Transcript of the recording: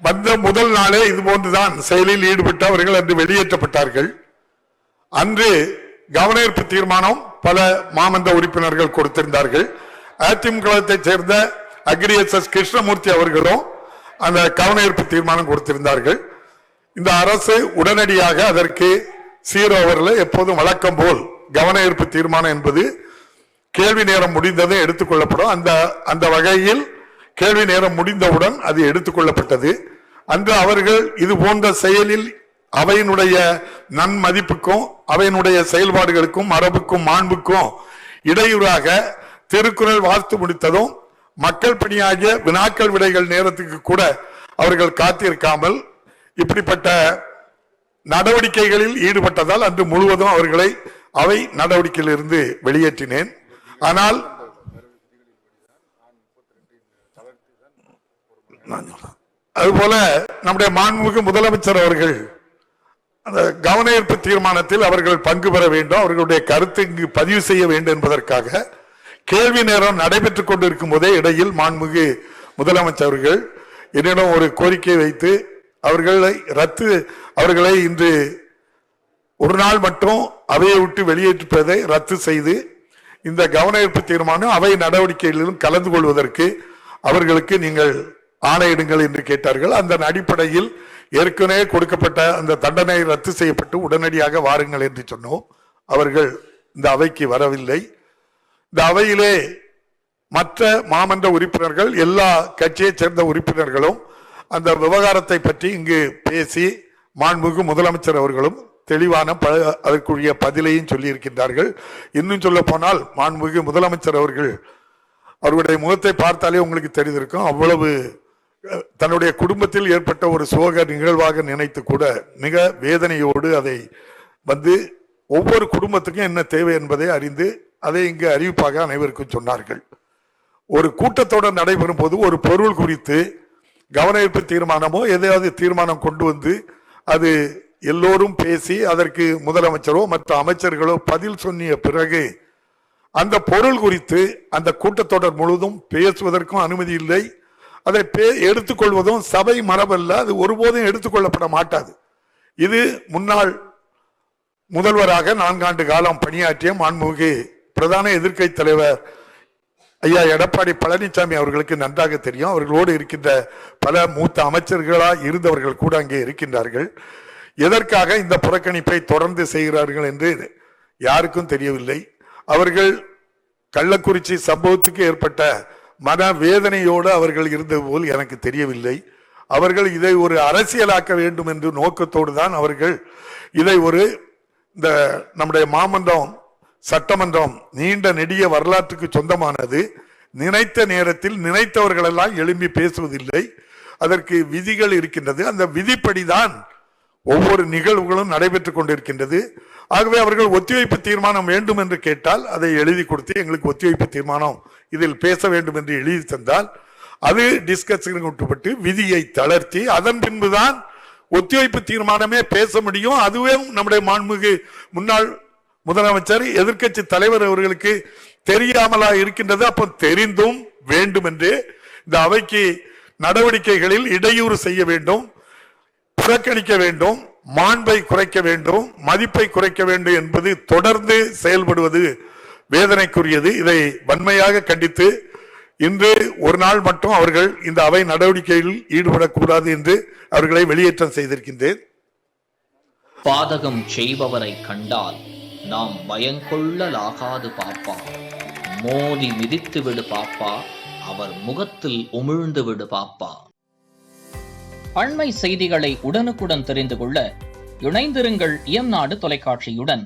வந்த முதல் நாளே இது போன்றுதான் செயலில் ஈடுபட்டு அவர்கள் அன்று வெளியேற்றப்பட்டார்கள். அன்று கவனஈர்ப்பு தீர்மானம் பல மாமன்ற உறுப்பினர்கள் கொடுத்திருந்தார்கள். அதிமுகவை சேர்ந்த அக்ரிஎஸ்எஸ் கிருஷ்ணமூர்த்தி அவர்களும் அந்த கவனஈர்ப்பு தீர்மானம் கொடுத்திருந்தார்கள். இந்த அரசு உடனடியாக அதற்கு சீரோவரில் எப்போதும் வழக்கம் போல் கவனஈர்ப்பு தீர்மானம் என்பது கேள்வி நேரம் முடிந்ததை எடுத்துக்கொள்ளப்படும். அந்த வகையில் கேள்வி நேரம் முடிந்தவுடன் அது எடுத்துக்கொள்ளப்பட்டது. அன்று அவர்கள் இது போன்ற செயலில் அவையினுடைய நன்மதிப்புக்கும் அவையினுடைய செயல்பாடுகளுக்கும் மரபுக்கும் மாண்புக்கும் இடையூறாக திருக்குறள் வாசித்து முடித்ததும் மக்கள் பணியாகிய வினாக்கள் விடைகள் நேரத்துக்கு கூட அவர்கள் காத்திருக்காமல் இப்படிப்பட்ட நடவடிக்கைகளில் ஈடுபட்டதால் அன்று முழுவதும் அவர்களை அவை நடவடிக்கையிலிருந்து வெளியேற்றினேன். ஆனால் அதுபோல நம்முடைய மாண்புமிகு முதலமைச்சர் அவர்கள் அந்த கவனஈர்ப்பு தீர்மானத்தில் அவர்கள் பங்கு பெற வேண்டும், அவர்களுடைய கருத்து இங்கு பதிவு செய்ய வேண்டும் என்பதற்காக கேள்வி நேரம் நடைபெற்றுக் கொண்டிருக்கும் போதே இடையில் மாண்புமிகு முதலமைச்சர்கள் என்னிடம் ஒரு கோரிக்கை வைத்து அவர்களை இன்று ஒரு நாள் மட்டும் அவையை விட்டு வெளியேற்றுவதை ரத்து செய்து இந்த கவனஈர்ப்பு தீர்மானம் அவை நடவடிக்கைகளிலும் கலந்து கொள்வதற்கு அவர்களுக்கு நீங்கள் ஆணையிடுங்கள் என்று கேட்டார்கள். அந்த அடிப்படையில் ஏற்கனவே கொடுக்கப்பட்ட அந்த தண்டனை ரத்து செய்யப்பட்டு உடனடியாக வாருங்கள் என்று சொன்னோம். அவர்கள் இந்த அவைக்கு வரவில்லை. இந்த அவையிலே மற்ற மாமன்ற உறுப்பினர்கள் எல்லா கட்சியை சேர்ந்த உறுப்பினர்களும் அந்த விவகாரத்தை பற்றி இங்கு பேசி மாண்புமிகு முதலமைச்சர் அவர்களும் தெளிவான அதற்குரிய பதிலையும் சொல்லியிருக்கின்றார்கள். இன்னும் சொல்ல போனால் மாண்புமிகு முதலமைச்சர் அவர்களுடைய முகத்தை பார்த்தாலே உங்களுக்கு தெரிந்திருக்கும். அவ்வளவு தன்னுடைய குடும்பத்தில் ஏற்பட்ட ஒரு சோக நிகழ்வாக நினைத்து கூட மிக வேதனையோடு அதை ஒவ்வொரு குடும்பத்துக்கும் என்ன தேவை என்பதை அறிந்து அதை இங்கு அறிவிப்பாக அனைவருக்கும் சொன்னார்கள். ஒரு கூட்டத்தொடர் நடைபெறும் போது ஒரு பொருள் குறித்து கவனஈர்ப்பு தீர்மானமோ எதையாவது தீர்மானம் கொண்டு வந்து அது எல்லோரும் பேசி அதற்கு முதலமைச்சரோ மற்ற அமைச்சர்களோ பதில் சொன்னிய பிறகு அந்த பொருள் குறித்து அந்த கூட்டத்தொடர் முழுவதும் பேசுவதற்கும் அனுமதி இல்லை. அதை எடுத்துக்கொள்வதும் சபை மரபல்ல, அது ஒருபோதும் எடுத்துக்கொள்ளப்பட மாட்டாது. இது முன்னாள் முதல்வராக 4 ஆண்டு காலம் பணியாற்றிய மாண்புமிகு பிரதான எதிர்க்கட்சி தலைவர் ஐயா எடப்பாடி பழனிசாமி அவர்களுக்கு நன்றாக தெரியும். அவர்களோடு இருக்கின்ற பல மூத்த அமைச்சர்களாக இருந்தவர்கள் கூட அங்கே இருக்கின்றார்கள். எதற்காக இந்த புறக்கணிப்பை தொடர்ந்து செய்கிறார்கள் என்று யாருக்கும் தெரியவில்லை. அவர்கள் கள்ளக்குறிச்சி சம்பவத்துக்கு ஏற்பட்ட மனவேதனையோடு அவர்கள் இருந்தது போல் எனக்கு தெரியவில்லை. அவர்கள் இதை ஒரு அரசியலாக்க வேண்டும் என்று நோக்கத்தோடு தான் அவர்கள் இதை இந்த நம்முடைய மாமன்றம் சட்டமன்றம் நீண்ட நெடிய வரலாற்றுக்கு சொந்தமானது. நினைத்த நேரத்தில் நினைத்தவர்கள் எல்லாம் எழும்பி பேசுவதில்லை. அதற்கு விதிகள் இருக்கின்றது. அந்த விதிப்படிதான் ஒவ்வொரு நிகழ்வுகளும் நடைபெற்றுக் கொண்டிருக்கின்றது. ஆகவே அவர்கள் ஒத்திவைப்பு தீர்மானம் வேண்டும் என்று கேட்டால் அதை எழுதி கொடுத்து எங்களுக்கு ஒத்திவைப்பு தீர்மானம் இதில் பேச வேண்டும் என்று எழுதி தந்தால் அது டிஸ்கஷனுக்கு விட்டுப்பட்டு விதியை தளர்த்தி அதன் பின்புதான் ஒத்திவைப்பு தீர்மானமே பேச முடியும். அதுவே நம்முடைய மாண்புமிகு முன்னாள் முதலமைச்சர் எதிர்க்கட்சி தலைவர் அவர்களுக்கு தெரியாமலா இருக்கின்றது. அப்போ தெரிந்தும் வேண்டும் என்று இந்த அவைக்கு நடவடிக்கைகளில் இடையூறு செய்ய வேண்டும், புறக்கணிக்க வேண்டும், மாண்பை குறைக்க வேண்டும், மதிப்பை குறைக்க வேண்டும் என்பது தொடர்ந்து செயல்படுவது வேதனைக்குரியது. இதை வன்மையாக கண்டித்து இன்று ஒரு நாள் மட்டும் அவர்கள் இந்த அவை நடவடிக்கையில் ஈடுபடக்கூடாது என்று அவர்களை வெளியேற்றம் செய்திருக்கின்றேன். பாதகம் செய்பவரை கண்டால் நாம் பயங்கொள்ளலாகாது பாப்பா, மோதி மிதித்து விடு பாப்பா, அவர் முகத்தில் உமிழ்ந்து விடு பாப்பா. அண்மை செய்திகளை உடனுக்குடன் தெரிந்து கொள்ள இணைந்திருங்கள் இயம்நாடு தொலைக்காட்சியுடன்.